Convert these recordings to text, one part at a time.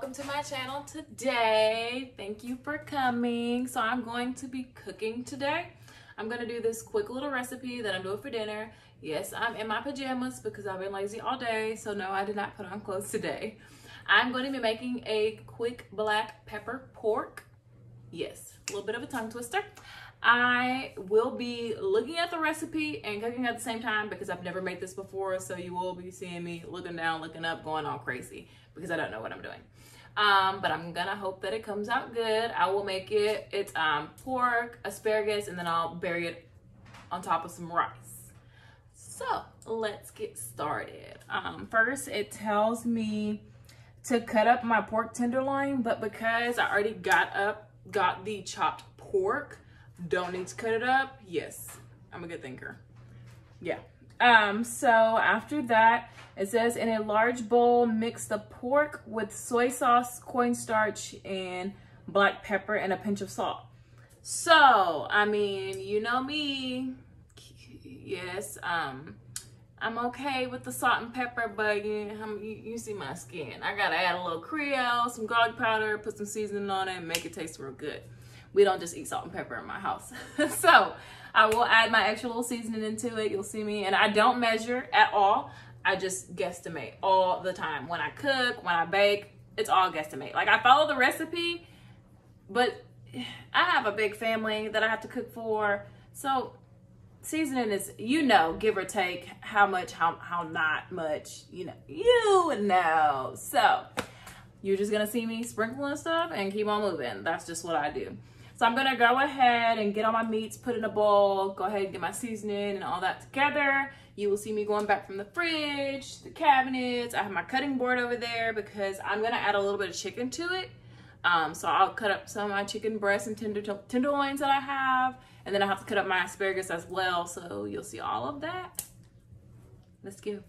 welcome to my channel today. Thank you for coming. So I'm going to be cooking today. I'm going to do this quick little recipe that I'm doing for dinner. Yes, I'm in my pajamas because I've been lazy all day. So no, I did not put on clothes today. I'm going to be making a quick black pepper pork. Yes, a little bit of a tongue twister. I will be looking at the recipe and cooking at the same time because I've never made this before, so you will be seeing me looking down, looking up, going all crazy because I don't know what I'm doing. But I'm gonna hope that it comes out good. I will make it, it's pork, asparagus, and then I'll bury it on top of some rice. So let's get started. First, it tells me to cut up my pork tenderloin, but because I already got the chopped pork, don't need to cut it up. Yes, I'm a good thinker. Yeah. So after that, it says in a large bowl, mix the pork with soy sauce, cornstarch, and black pepper and a pinch of salt. So, I mean, you know me. Yes, I'm okay with the salt and pepper, but you see my skin. I gotta add a little Creole, some garlic powder, put some seasoning on it, and make it taste real good. We don't just eat salt and pepper in my house. So I will add my extra little seasoning into it. You'll see me. And I don't measure at all. I just guesstimate all the time. When I cook, when I bake, it's all guesstimate. Like, I follow the recipe, but I have a big family that I have to cook for. So seasoning is, give or take how much, how not much, you know. So you're just gonna see me sprinkling stuff and keep on moving. That's just what I do. So I'm gonna go ahead and get all my meats, put in a bowl, go ahead and get my seasoning and all that together. You will see me going back from the fridge, the cabinets. I have my cutting board over there because I'm gonna add a little bit of chicken to it. So I'll cut up some of my chicken breasts and tenderloins that I have. And then I have to cut up my asparagus as well. So you'll see all of that. Let's go.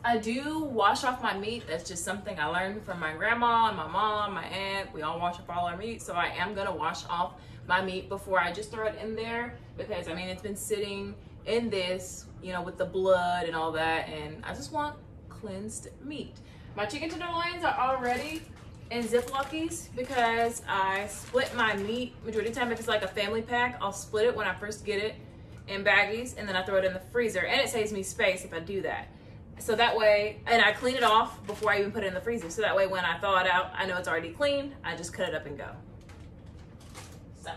I do wash off my meat. That's just something I learned from my grandma and my mom, my aunt. We all wash off all our meat. So I am gonna wash off my meat before I just throw it in there because I mean, it's been sitting in this, with the blood and all that. And I just want cleansed meat. My chicken tenderloins are already in Ziplocs because I split my meat majority of the time. If it's like a family pack, I'll split it when I first get it in baggies and then I throw it in the freezer. And it saves me space if I do that. So that way, and I clean it off before I even put it in the freezer. So that way when I thaw it out, I know it's already clean. I just cut it up and go. So.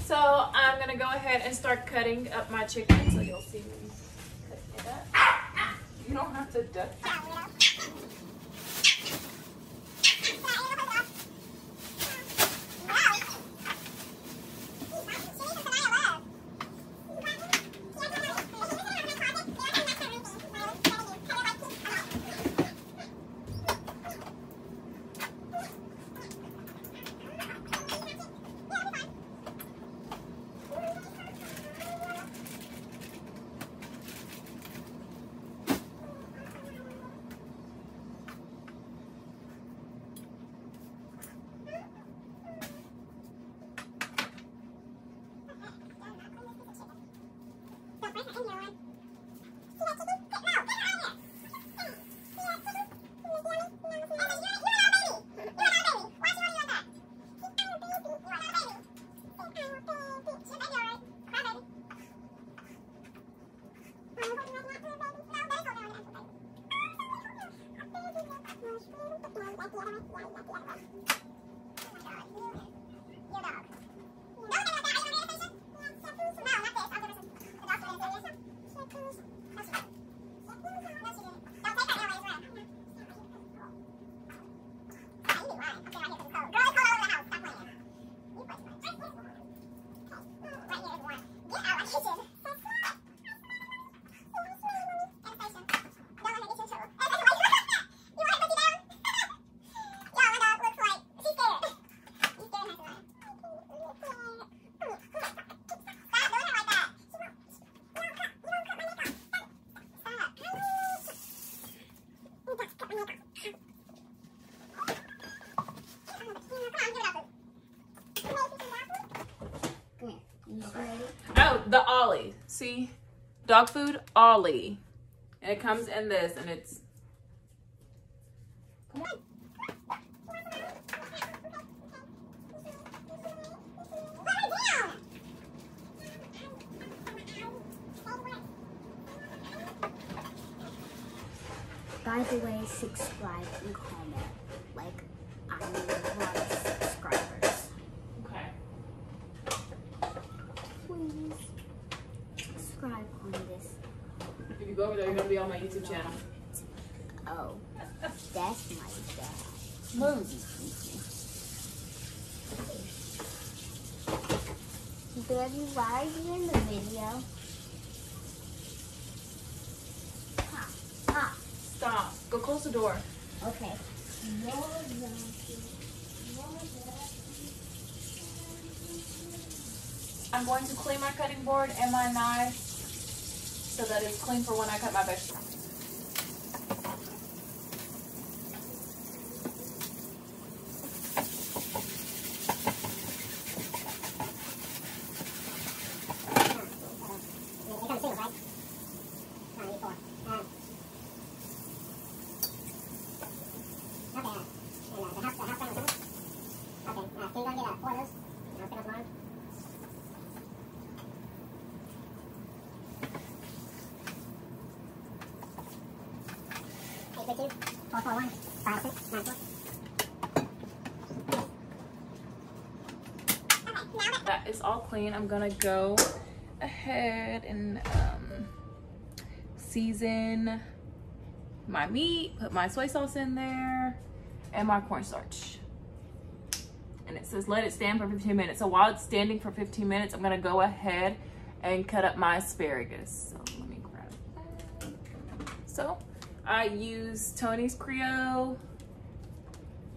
So I'm gonna go ahead and start cutting up my chicken. So you'll see me cutting it up. You don't have to duck. Oh, the Ollie. See? Dog food Ollie. And it comes in this, and it's... Come on. By the way, subscribe and comment. Like, I need a lot of subscribers. Okay. Please subscribe on this. If you go over there, you're going to be on my YouTube channel. Oh, that's my dad. Move. Baby, why are you in the video? Ah. Stop. Go close the door. Okay. I'm going to clean my cutting board and my knife so that it's clean for when I cut my vegetables. That is all clean. I'm gonna go ahead and season my meat, put my soy sauce in there, and my cornstarch. And it says let it stand for 15 minutes. So while it's standing for 15 minutes, I'm gonna go ahead and cut up my asparagus. So let me grab that. So I use Tony's Creole,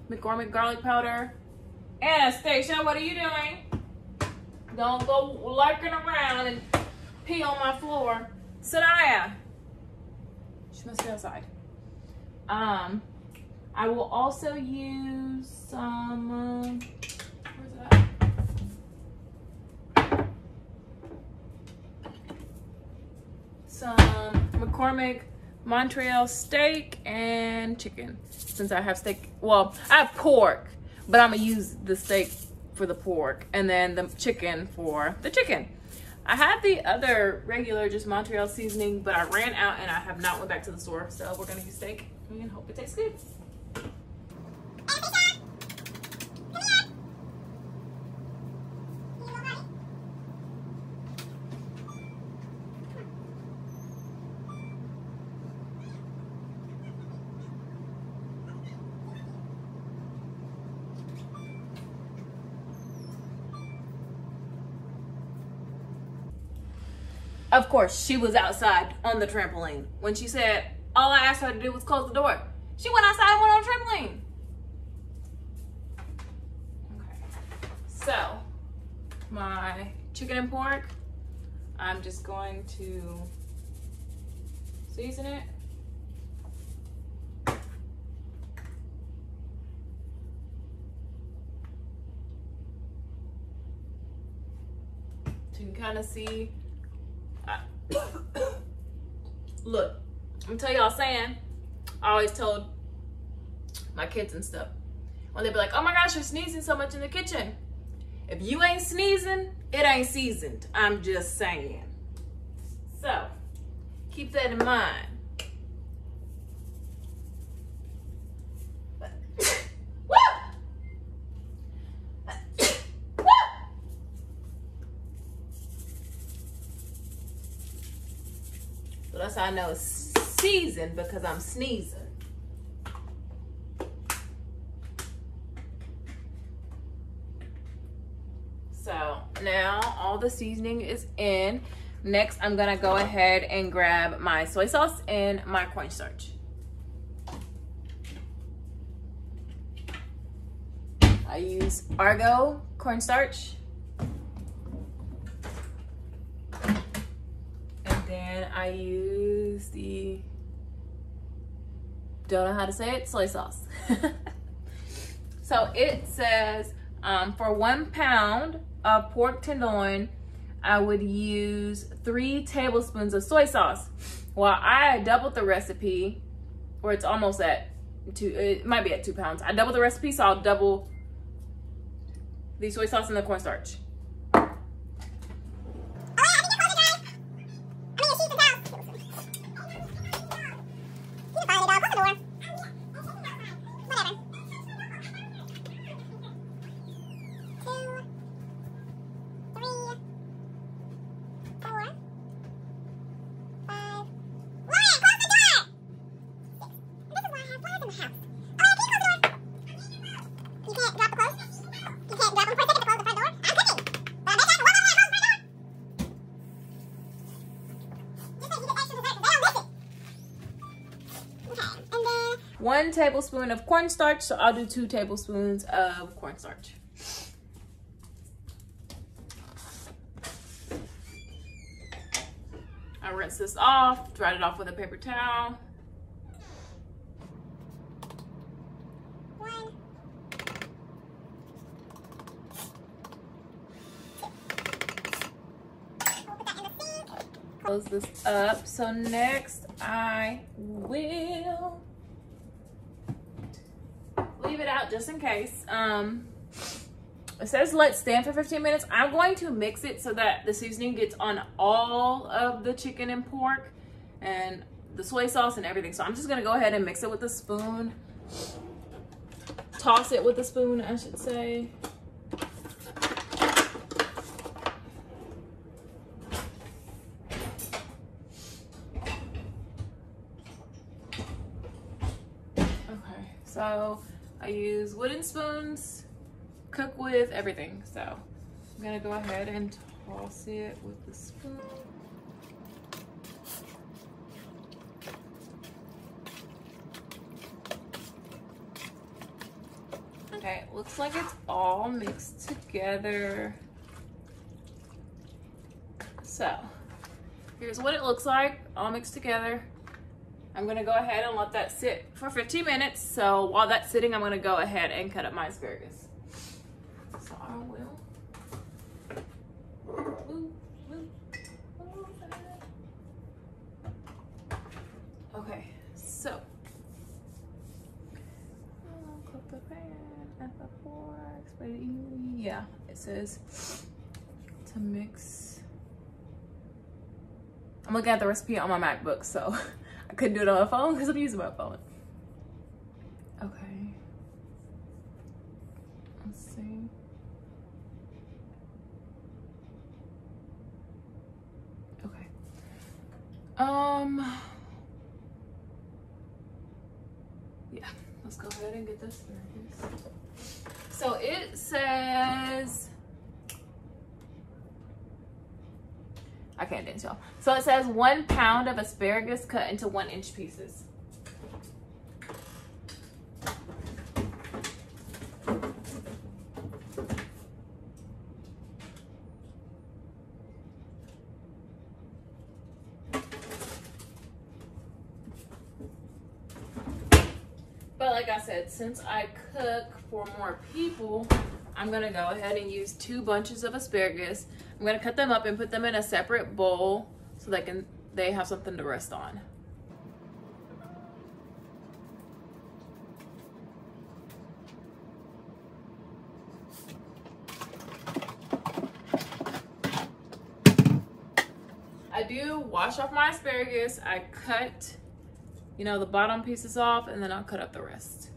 McCormick garlic powder. Anastasia, what are you doing? Don't go lurking around and pee on my floor. Sanaya. She must be outside. I will also use some, where's it at? Some McCormick Montreal steak and chicken. Since I have steak, well, I have pork, but I'm gonna use the steak for the pork and then the chicken for the chicken. I had the other regular just Montreal seasoning, but I ran out and I have not went back to the store. So we're gonna use steak and hope it tastes good. Of course, she was outside on the trampoline. When she said, all I asked her to do was close the door. She went outside and went on the trampoline. Okay, so my chicken and pork, I'm just going to season it. So you can kind of see. Look, I'm gonna tell y'all saying, I always told my kids and stuff, when they be like, oh my gosh, you're sneezing so much in the kitchen. If you ain't sneezing, it ain't seasoned. I'm just saying. So, keep that in mind. What That's how I know it's seasoned, because I'm sneezing. So now all the seasoning is in. Next, I'm gonna go ahead and grab my soy sauce and my cornstarch. I use Argo cornstarch. And then I use the, don't know how to say it, soy sauce. So it says for 1 pound of pork tenderloin, I would use 3 tablespoons of soy sauce. Well, I doubled the recipe, or it's almost at 2, it might be at 2 pounds. I doubled the recipe, so I'll double the soy sauce and the cornstarch. One tablespoon of cornstarch, so I'll do 2 tablespoons of cornstarch. I rinse this off, dry it off with a paper towel. Close this up. So next I will leave it out just in case. It says let stand for 15 minutes. I'm going to mix it so that the seasoning gets on all of the chicken and pork and the soy sauce and everything. So I'm just gonna go ahead and mix it with a spoon. Toss it with a spoon, I should say. Okay, so I use wooden spoons, cook with everything. So I'm gonna go ahead and toss it with the spoon. Okay, looks like it's all mixed together. So here's what it looks like, all mixed together. I'm gonna go ahead and let that sit for 15 minutes. So while that's sitting, I'm gonna go ahead and cut up my asparagus. So I will. Okay, so I'll cook the pan at the fork, spread it evenly. Yeah, it says to mix. I'm looking at the recipe on my MacBook, so I couldn't do it on my phone because I'm using my phone. Okay. Let's see. Okay. Yeah, let's go ahead and get this started. So it says, I can't dance, y'all. So it says 1 pound of asparagus cut into 1-inch pieces. But like I said, since I cook for more people, I'm gonna go ahead and use 2 bunches of asparagus. I'm gonna cut them up and put them in a separate bowl so they have something to rest on. I do wash off my asparagus. I cut, the bottom pieces off, and then I'll cut up the rest.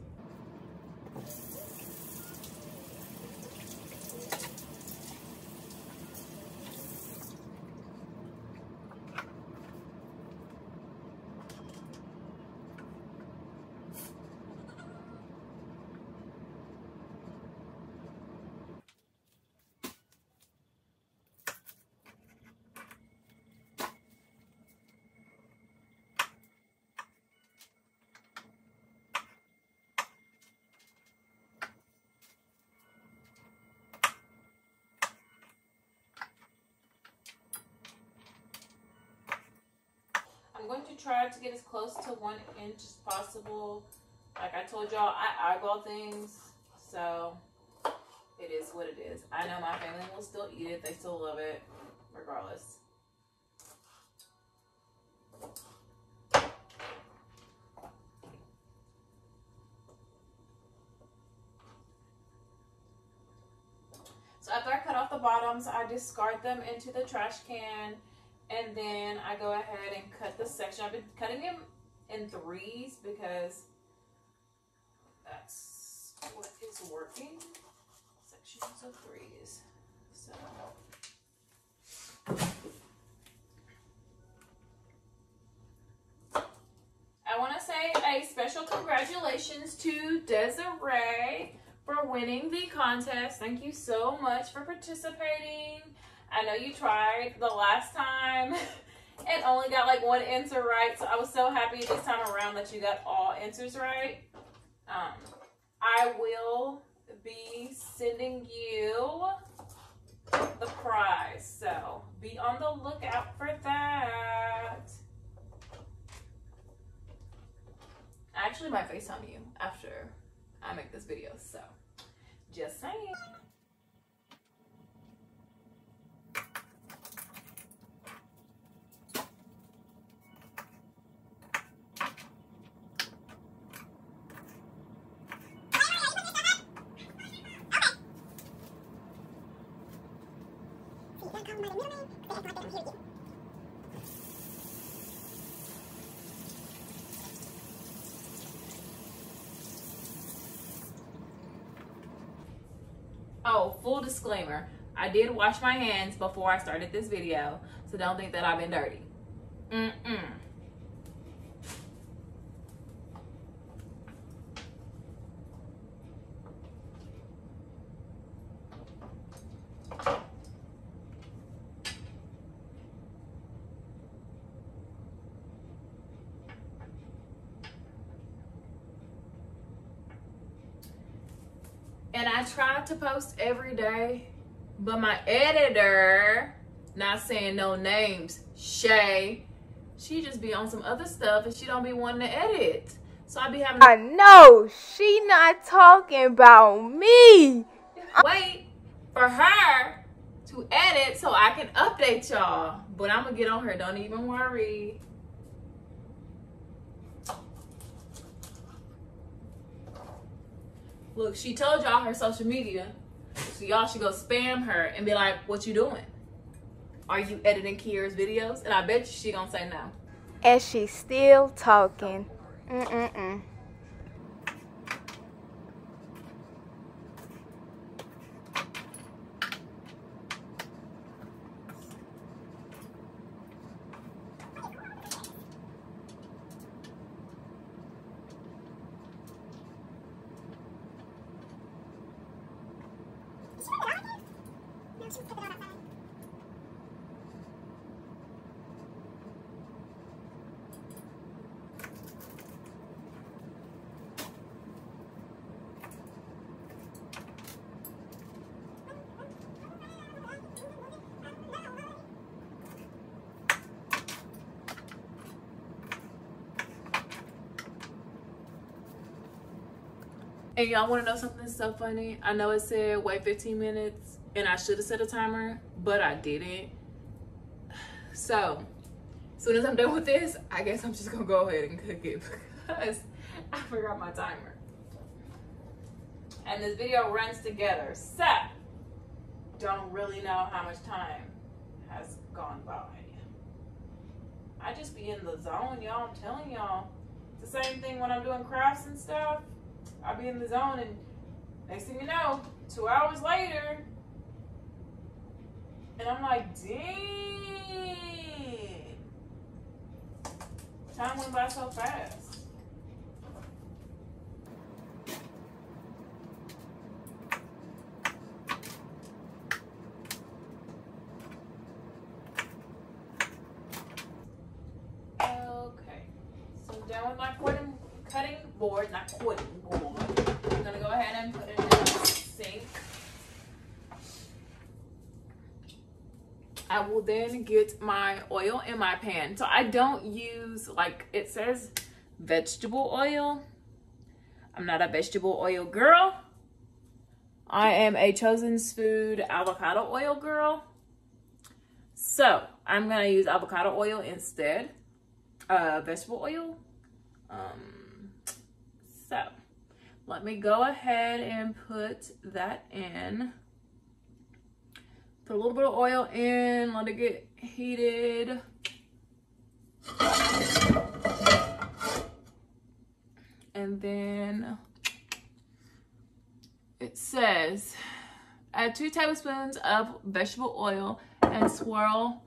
try to get as close to 1 inch as possible. Like I told y'all, I eyeball things, so it is what it is. I know my family will still eat it. They still love it, regardless. So after I cut off the bottoms, I discard them into the trash can, and then I go ahead and cut the section. I've been cutting them in 3s because that's what is working. Sections of 3s. So I want to say a special congratulations to Desiree for winning the contest. Thank you so much for participating. I know you tried the last time and only got like 1 answer right, so I was so happy this time around that you got all answers right. I will be sending you the prize, so be on the lookout for that. I actually might FaceTime you after I make this video, so just saying. Oh, full disclaimer, I did wash my hands before I started this video, so don't think that I've been dirty. And I try to post every day, but my editor, not saying no names, Shay, she just be on some other stuff and she don't be wanting to edit. So I be having I know, she not talking about me. Wait for her to edit so I can update y'all. But I'm gonna get on her, don't even worry. Look, she told y'all her social media, so y'all should go spam her and be like, what you doing? Are you editing Kiera's videos? And I bet you she gonna say no. And she's still talking. And y'all want to know something so funny? I know it said wait 15 minutes and I should have set a timer, but I didn't. So as soon as I'm done with this, I guess I'm just gonna go ahead and cook it because I forgot my timer. And this video runs together, so don't really know how much time has gone by. I just be in the zone, y'all. I'm telling y'all. It's the same thing when I'm doing crafts and stuff. I'll be in the zone and next thing you know, 2 hours later, and I'm like, dang. Time went by so fast. Okay, so I'm done with my cutting board, not cutting board. I'm gonna go ahead and put it in the sink. I will then get my oil in my pan. So I don't use, like it says, vegetable oil. I'm not a vegetable oil girl. I am a Chosen Food avocado oil girl. So I'm gonna use avocado oil instead of vegetable oil. So let me go ahead and put that in. Put a little bit of oil in, let it get heated. And then it says, add 2 tablespoons of vegetable oil and swirl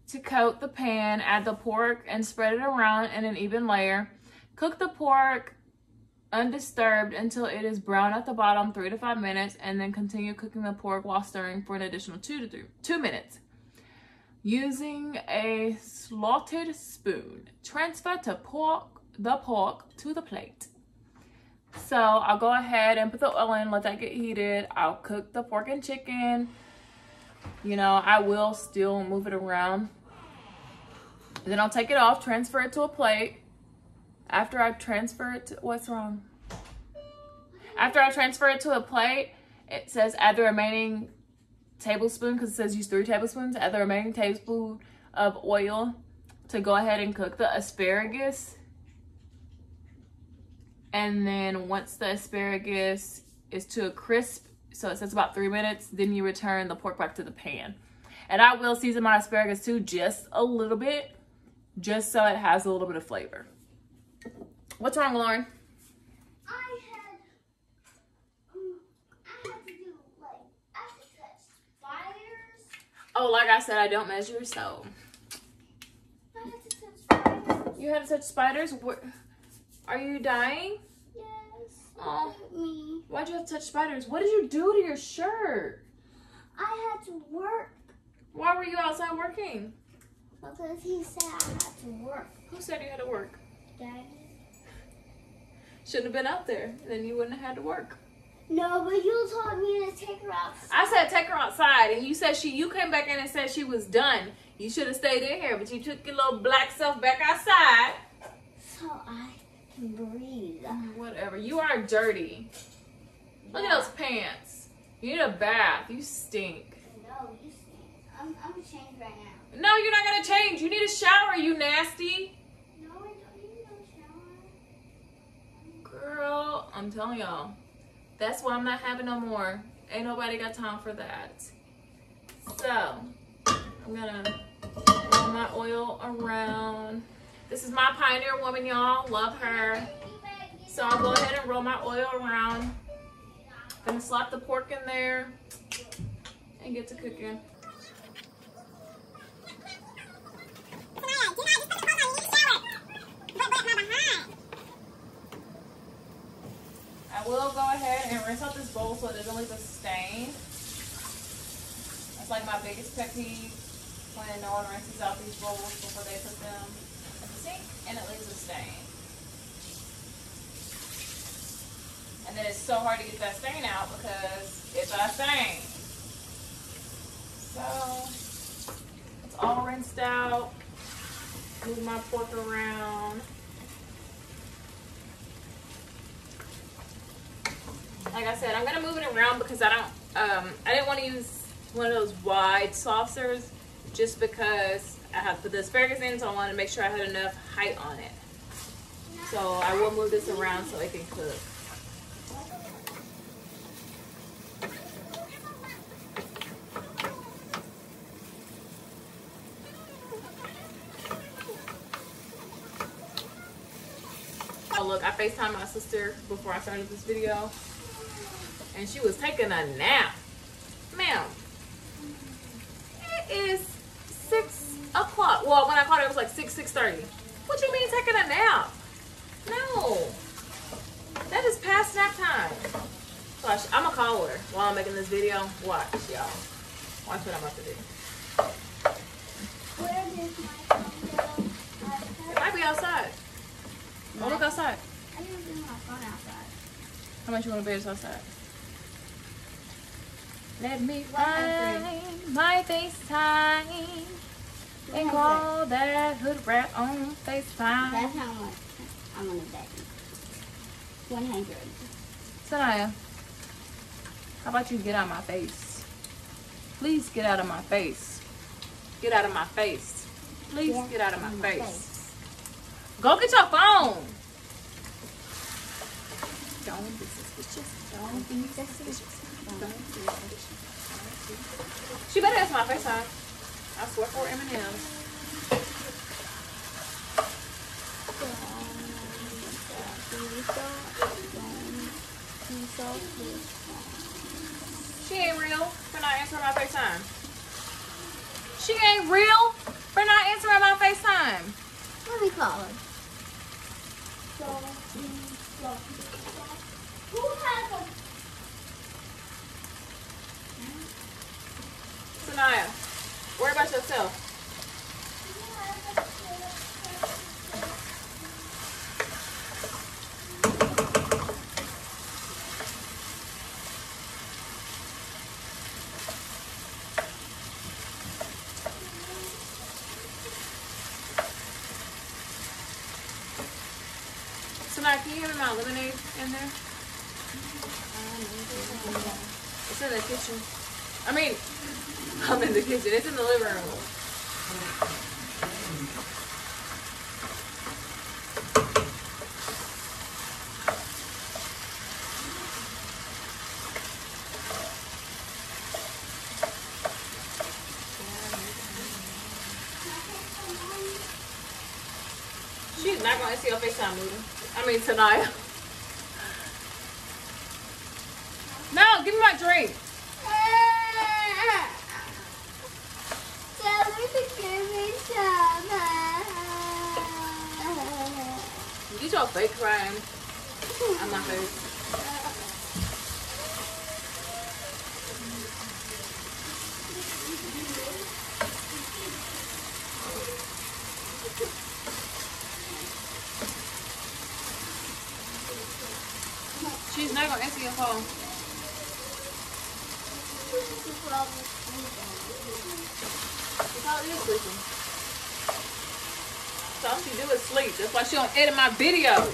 to coat the pan. Add the pork and spread it around in an even layer. Cook the pork undisturbed until it is brown at the bottom, 3 to 5 minutes, and then continue cooking the pork while stirring for an additional 2 minutes. Using a slotted spoon, transfer the pork to the plate. So I'll go ahead and put the oil in, let that get heated. I'll cook the pork and chicken. You know, I will still move it around. Then I'll take it off, transfer it to a plate. After I transfer it to, what's wrong? After I transfer it to a plate, it says add the remaining tablespoon, because it says use 3 tablespoons. Add the remaining tablespoon of oil to go ahead and cook the asparagus. And then once the asparagus is to a crisp, so it says about 3 minutes, then you return the pork back to the pan. And I will season my asparagus too, just a little bit, just so it has a little bit of flavor. What's wrong, Lauren? I had to do, like, I had to touch spiders. Oh, like I said, I don't measure, so. I had to touch spiders. You had to touch spiders? Are you dying? Yes. Oh, Me. why'd you have to touch spiders? What did you do to your shirt? I had to work Why were you outside working? because he said I had to work. Who said you had to work? Daddy. Shouldn't have been out there. Then you wouldn't have had to work. No, but you told me to take her outside. I said take her outside, and you said you came back in and said she was done. You should have stayed in here, but you took your little black self back outside. So I can breathe. Whatever. You are dirty. Look at those pants. You need a bath. You stink. No, you stink. I'm gonna change right now. No, you're not gonna change. You need a shower, you nasty. No, I don't need no shower. Girl, I'm telling y'all. That's why I'm not having no more. Ain't nobody got time for that. So, I'm gonna roll my oil around. This is my Pioneer Woman, y'all. Love her. So I'll go ahead and roll my oil around. Gonna slap the pork in there and get to cooking. I will go ahead and rinse out this bowl so it doesn't leave a stain. That's like my biggest pet peeve, when no one rinses out these bowls before they put them in the sink and it leaves a stain. And then it's so hard to get that stain out because it's a stain. So it's all rinsed out. Move my pork around. Like I said, I'm gonna move it around because I didn't want to use one of those wide saucers just because I have to put the asparagus in, so I wanted to make sure I had enough height on it. So I will move this around so it can cook. Oh look, I FaceTimed my sister before I started this video, and she was taking a nap. Ma'am, it is 6 o'clock. Well, when I called her, it was like 6:30. What you mean taking a nap? No, that is past nap time. Gosh, I'm gonna call her while I'm making this video. Watch, y'all. Watch what I'm about to do. Where did my phone go? It might be outside. Oh, look outside. I didn't bring my phone outside. How much you want to bet it's outside? Let me find my FaceTime and call that hood rat on FaceTime. That's how much I'm gonna bet you. 100. Sanaya, how about you get out of my face? Please get out of my face. Get out of my face. Please get out of my face. Go get your phone. Don't be suspicious. Don't be suspicious. She better answer my FaceTime. I swear for M&M's. She ain't real for not answering my FaceTime. She ain't real for not answering my FaceTime. Let me call her. Who has a... Sanaya, worry about yourself. Sanaya, can you give me my lemonade in there? It's in the kitchen. I mean, I'm in the kitchen. It's in the living room. She's not going to see your FaceTime movie. I mean, Sanaya. No, give me my drink. Tell her to give me some. Get your fake crying on my face. She's not gonna answer your phone. She probably is sleeping. So all she do is sleep. That's why she don't edit my videos.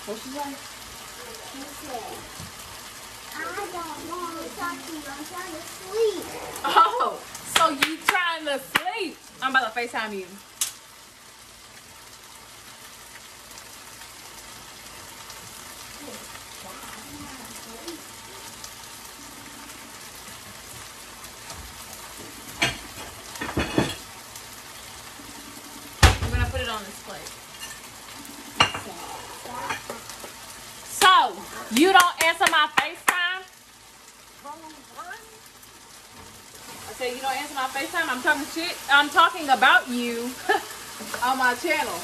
What she say? She said, I don't want to talk to you. I'm trying to sleep. Oh, so you trying to sleep? I'm about to FaceTime you. I'm gonna put it on this plate. So, you don't answer my FaceTime? I said you don't answer my FaceTime? I'm talking shit. I'm talking about you on my channel.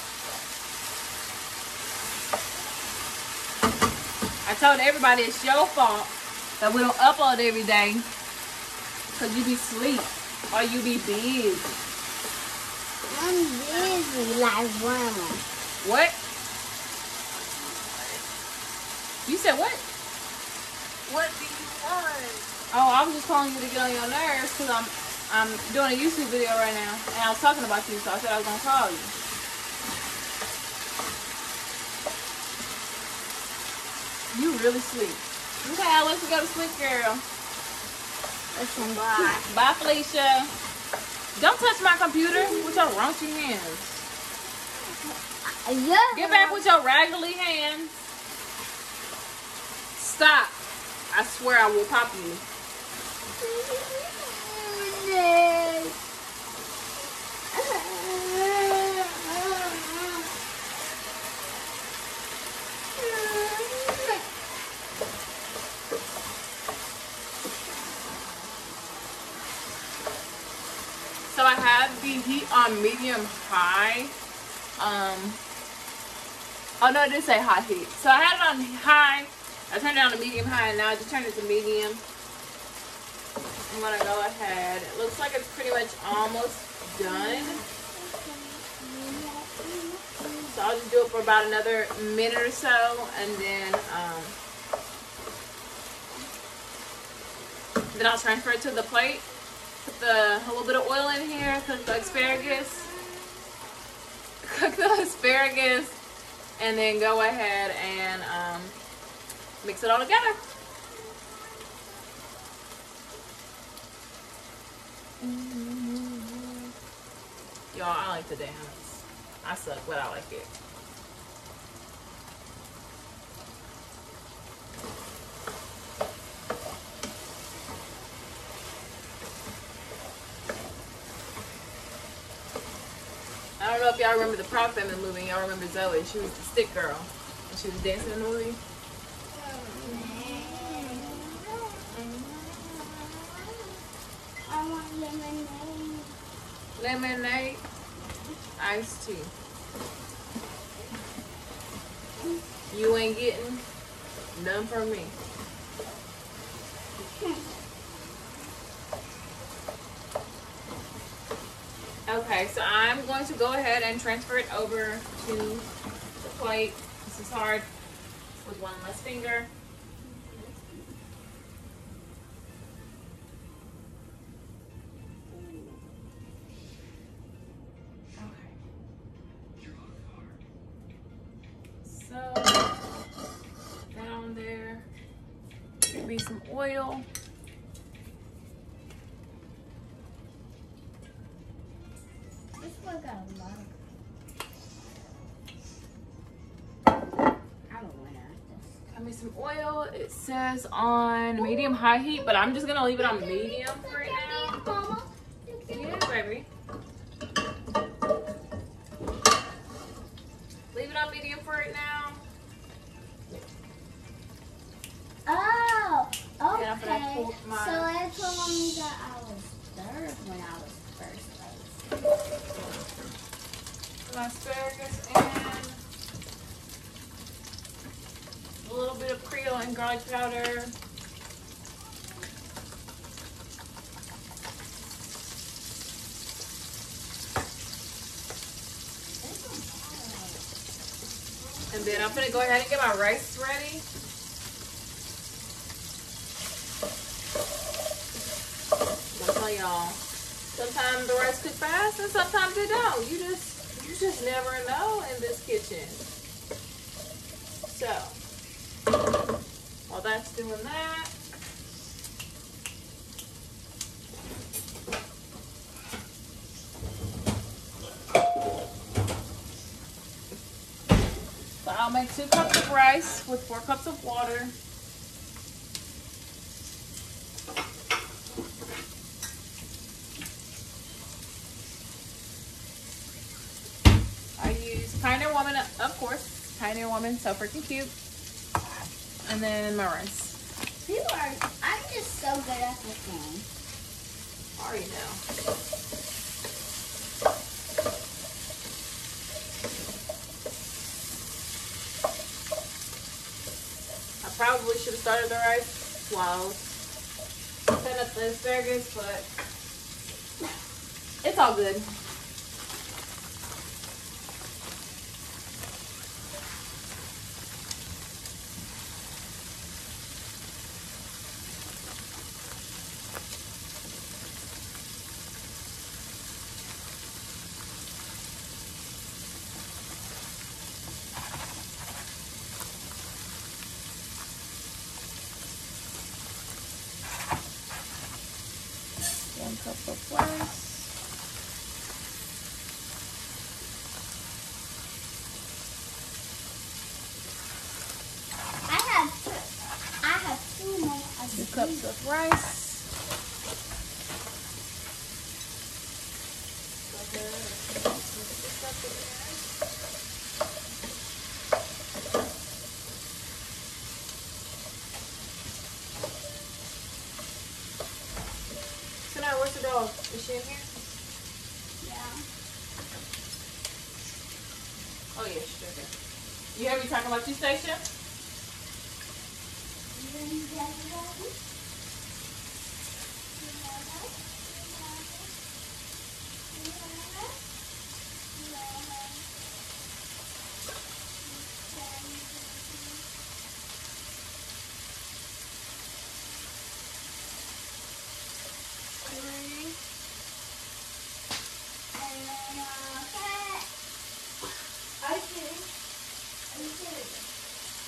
I told everybody it's your fault that we don't upload every day. Cause you be asleep or you be busy. I'm busy like grandma. What? You said what? What do you want? Oh, I was just calling you to get on your nerves because I'm doing a YouTube video right now and I was talking about you, so I said I was gonna call you. You really sleep. Okay, I'll let you go to sleep, girl. Listen, bye. Bye, Felicia. Don't touch my computer with your raunchy hands. Yeah. Get back with your raggedy hands. Stop. I swear I will pop you. had the heat on medium high. Oh no, it did say high heat. So I had it on high. I turned it on to medium high, and now I just turned it to medium. I'm gonna go ahead. It looks like it's pretty much almost done. So I'll just do it for about another minute or so, and then I'll transfer it to the plate. Put a little bit of oil in here. Cook the asparagus. And then go ahead and mix it all together. Y'all, I like to dance. I suck, but I like it. I don't know if y'all remember the Proud Family movie. Y'all remember Zoe. She was the stick girl. And she was dancing in the movie. I want lemonade. Lemonade. Iced tea. You ain't getting none from me. Okay, so I'm going to go ahead and transfer it over to the plate. This is hard with one less finger. Okay. So, down there, give me some oil. This one got a lot of... I'm a winner at this. Got me some oil. It says on medium high heat, but I'm just gonna leave it on medium for right now. Mama? Yeah, baby. Leave it on medium for right now. Oh, okay. Yeah, but I pulled my- So I told me that I was third when I was first place. My asparagus and a little bit of Creole and garlic powder. And then I'm gonna go ahead and get my rice ready. I'm gonna tell y'all, sometimes the rice cook fast and sometimes it don't. You just never know in this kitchen. So, while that's doing that, so I'll make 2 cups of rice with 4 cups of water. I use Pioneer Woman, of course. Pioneer Woman, so freaking cute. And then my rice. I'm just so good at this game. I already know. I probably should have started the rice while setting up the asparagus, but it's all good. Cup of rice. I have 2 more. 2 cups of rice. Where's the dog? Is she in here? Oh yeah, she's right there. You hear me talking about you, Stacia?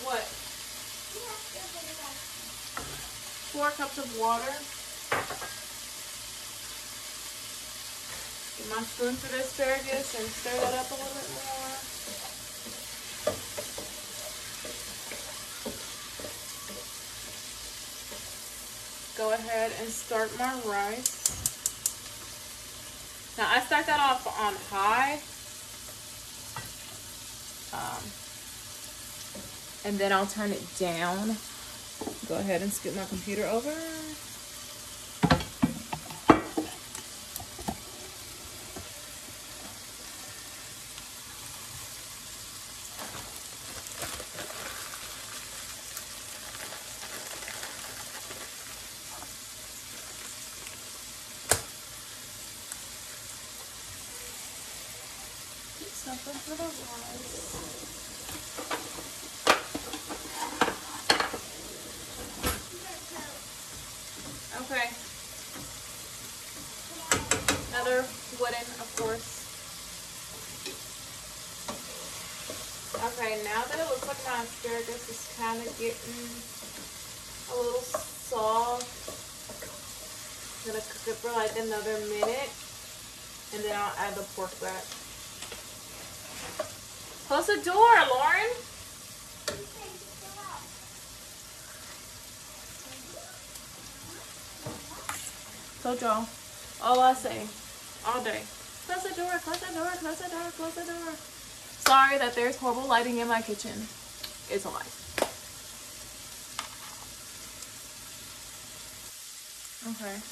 What? 4 cups of water. Get my spoon for the asparagus and stir that up a little bit more. Go ahead and start my rice. Now I start that off on high. And then I'll turn it down. Go ahead and scoot my computer over. Get something for the rice. Okay. Another wooden, of course. Okay, now that it looks like my asparagus is kind of getting a little soft, I'm going to cook it for like another minute, and then I'll add the pork back. Close the door, Lauren. Told y'all, all I say, all day, close the door, close the door, close the door, close the door. Sorry that there's horrible lighting in my kitchen. It's a lie. Okay.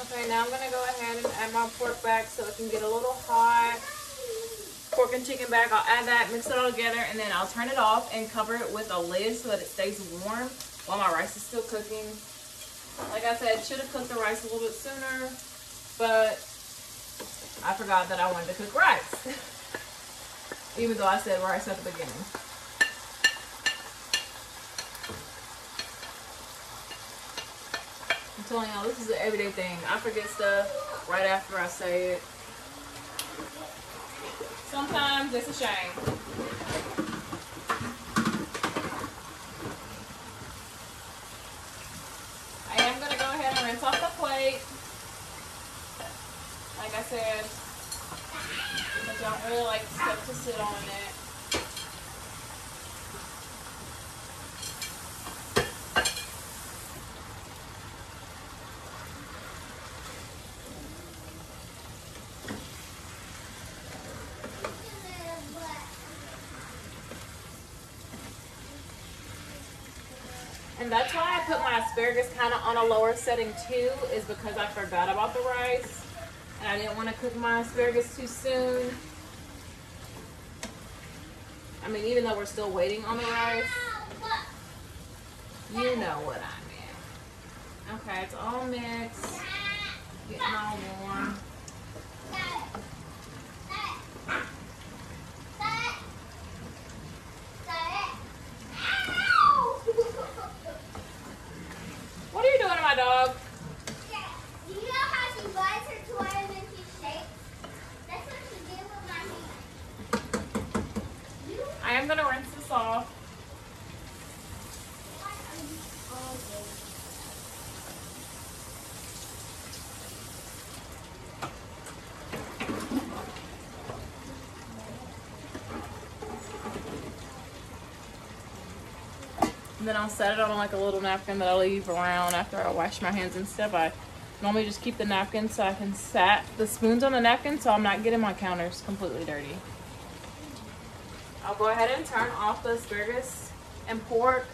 Okay, now I'm going to go ahead and add my pork back so it can get a little hot. Pork and chicken back, I'll add that, mix it all together, and then I'll turn it off and cover it with a lid so that it stays warm while my rice is still cooking. Like I said, should have cooked the rice a little bit sooner, but I forgot that I wanted to cook rice. Even though I said rice at the beginning. I'm telling y'all, this is an everyday thing. I forget stuff right after I say it. Sometimes it's a shame. I am going to go ahead and rinse off the plate. Like I said, I don't really like stuff to sit on it. And that's why I put my asparagus kind of on a lower setting too, is because I forgot about the rice. And I didn't want to cook my asparagus too soon. I mean, even though we're still waiting on the rice, you know what I mean. Okay, it's all mixed. Getting all warm. What are you doing to my dog? Do you know how she bites her toy and then she shakes? That's what she did with my hand. I am going to rinse this off. And then I'll set it on like a little napkin that I leave around after I wash my hands and stuff. I normally just keep the napkin so I can set the spoons on the napkin so I'm not getting my counters completely dirty. I'll go ahead and turn off the asparagus and pork.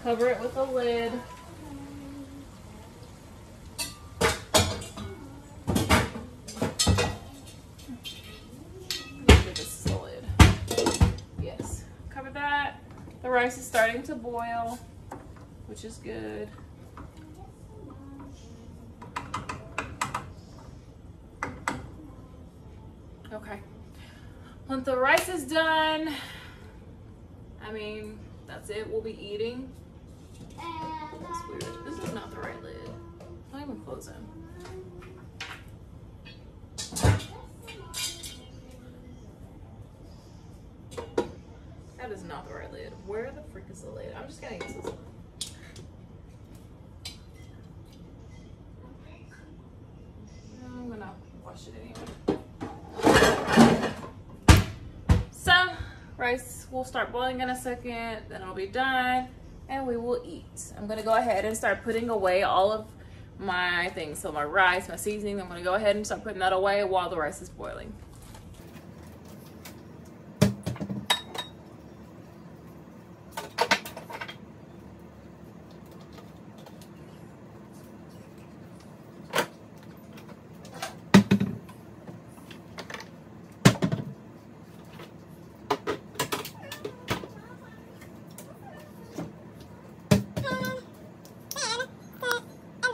Cover it with a lid. This is the lid. Yes. Cover that. The rice is starting to boil, which is good. Okay. Once the rice is done, I mean, that's it. We'll be eating. That's weird. This is not the right lid. Not even close it. That is not the right lid. Where the frick is the lid? I'm just gonna use this one. I'm gonna wash it anyway. So, rice will start boiling in a second, then it'll be done, and we will eat. I'm gonna go ahead and start putting away all of my things. So my rice, my seasoning, I'm gonna go ahead and start putting that away while the rice is boiling.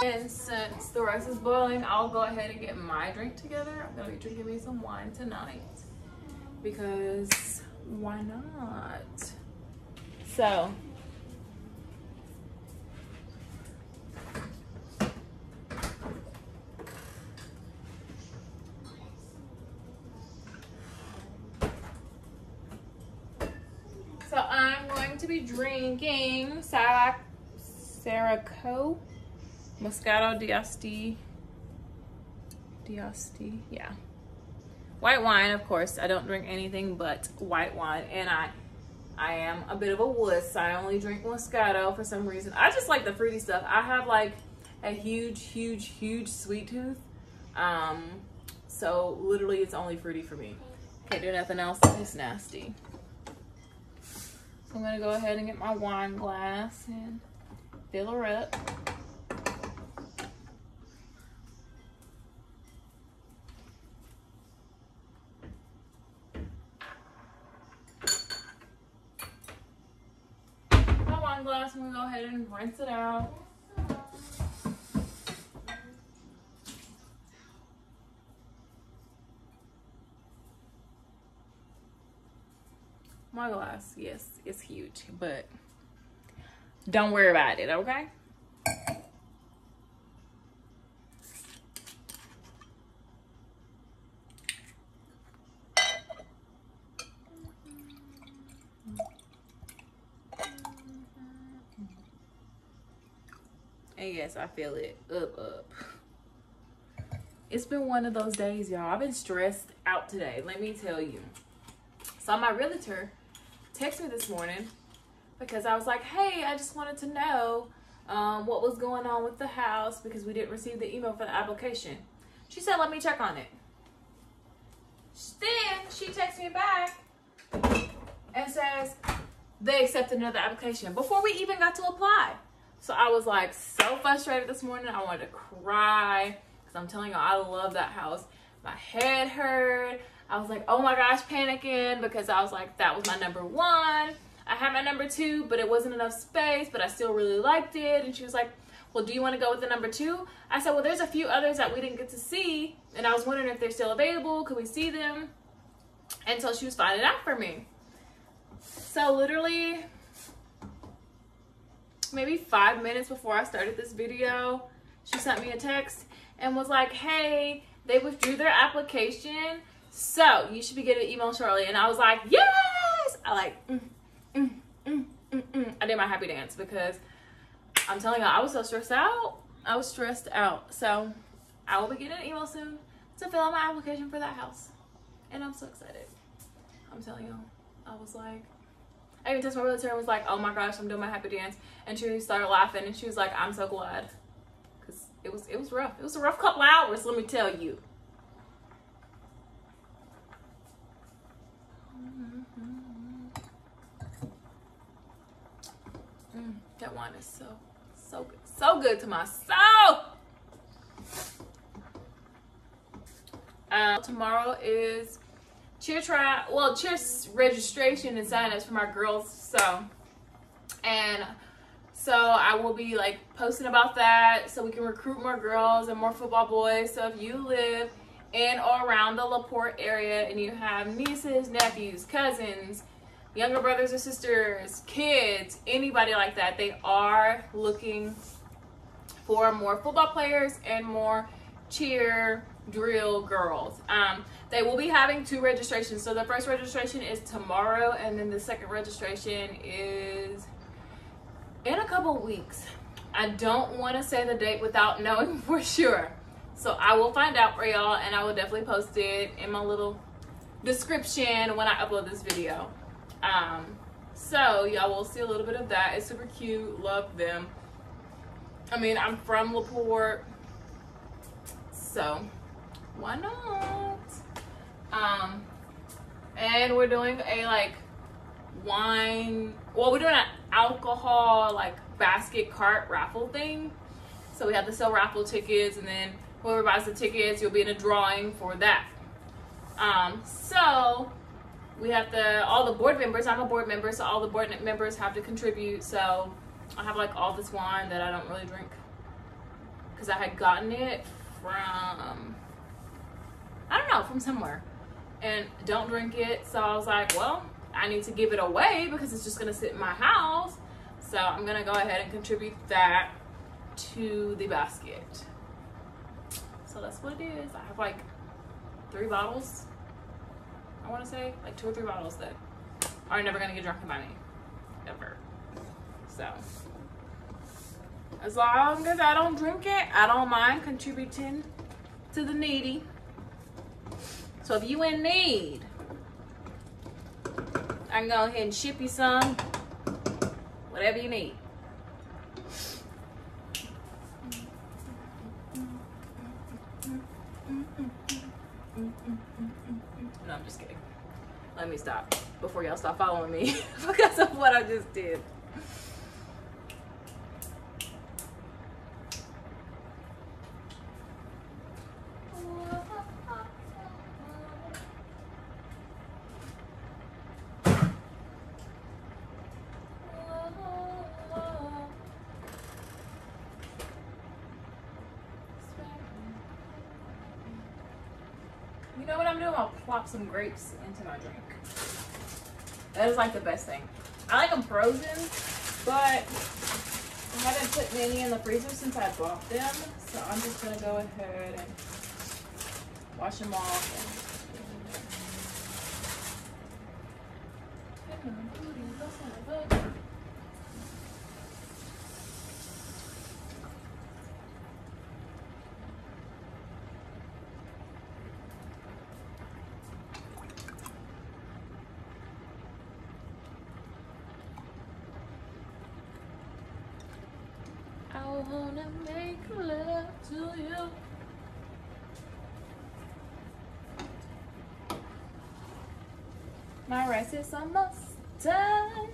And since the rice is boiling, I'll go ahead and get my drink together. I'm gonna be drinking me some wine tonight because why not? So I'm going to be drinking Saraco Moscato d'Asti, yeah. White wine, of course. I don't drink anything but white wine, and I am a bit of a wuss. I only drink Moscato for some reason. I just like the fruity stuff. I have like a huge sweet tooth. So literally it's only fruity for me. Can't do nothing else. It's nasty. So I'm gonna go ahead and get my wine glass and fill her up. Glass, and we'll go ahead and rinse it out. My glass, yes, it's huge, but don't worry about it, okay? And yes, I feel it up. It's been one of those days, y'all. I've been stressed out today, let me tell you. So my realtor texted me this morning because I was like, hey, I just wanted to know what was going on with the house because we didn't receive the email for the application. She said, let me check on it. Then she texts me back and says they accepted another application before we even got to apply. So I was like so frustrated this morning. I wanted to cry because I'm telling you, I love that house. My head hurt. I was like, oh my gosh, panicking because I was like, that was my number one. I had my number two, but it wasn't enough space, but I still really liked it. And she was like, well, do you want to go with the number two? I said, well, there's a few others that we didn't get to see. And I was wondering if they're still available. Could we see them? And so she was finding out for me. So literally, maybe 5 minutes before I started this video, she sent me a text and was like, hey, they withdrew their application, so you should be getting an email shortly. And I was like, yes! I like, I did my happy dance because I'm telling you, I was so stressed out. I was stressed out. So I will be getting an email soon to fill out my application for that house. And I'm so excited. I'm telling you, I was like, I even texted my realtor and was like, oh my gosh, I'm doing my happy dance. And she started laughing and she was like, I'm so glad. Because it was rough. It was a rough couple hours, let me tell you. is so good. So good to my soul. Tomorrow is cheer registration and sign-ups for my girls. So I will be like posting about that so we can recruit more girls and more football boys. So if you live in or around the LaPorte area and you have nieces, nephews, cousins, younger brothers or sisters, kids, anybody like that, they are looking for more football players and more cheer drill girls. They will be having 2 registrations. So the first registration is tomorrow, and then the second registration is in a couple weeks. I don't want to say the date without knowing for sure. So I will find out for y'all, and I will definitely post it in my little description when I upload this video. So y'all will see a little bit of that. It's super cute. Love them. I mean, I'm from LaPorte, so why not? And we're doing a like wine, well, we're doing an alcohol like basket cart raffle thing. So we have to sell raffle tickets, and then whoever buys the tickets, you'll be in a drawing for that. So we have all the board members, I'm a board member, so all the board members have to contribute. So I have like all this wine that I don't really drink because I had gotten it from, I don't know, from somewhere, and don't drink it. So I was like, well, I need to give it away because it's just gonna sit in my house. So I'm gonna go ahead and contribute that to the basket. So that's what it is. I have like 3 bottles, I want to say, like 2 or 3 bottles that are never gonna get drunk by me, ever. So as long as I don't drink it, I don't mind contributing to the needy. So if you in need, I can go ahead and ship you some, whatever you need. No, I'm just kidding. Let me stop before y'all stop following me because of what I just did. You know what I'm doing? I'll plop some grapes into my drink. That is like the best thing. I like them frozen, but I haven't put many in the freezer since I bought them. So I'm just gonna go ahead and wash them off. I wanna make love to you. My rice is almost done.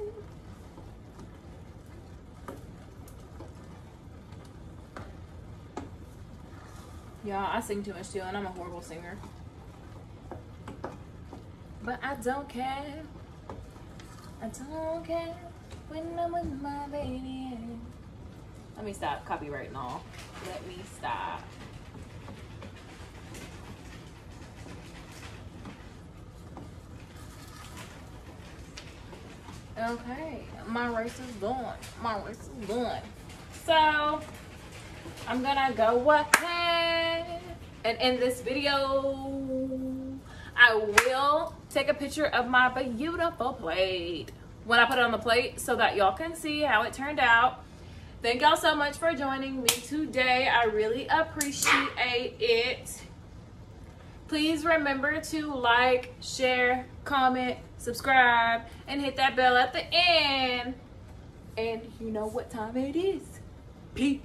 Y'all, I sing too much too, and I'm a horrible singer. But I don't care. I don't care when I'm with my baby. Let me stop. Copyright and all. Let me stop. Okay, my race is done. My race is done. So I'm gonna go ahead and end this video. I will take a picture of my beautiful plate when I put it on the plate so that y'all can see how it turned out. Thank y'all so much for joining me today. I really appreciate it. Please remember to like, share, comment, subscribe, and hit that bell at the end. And you know what time it is. Peace.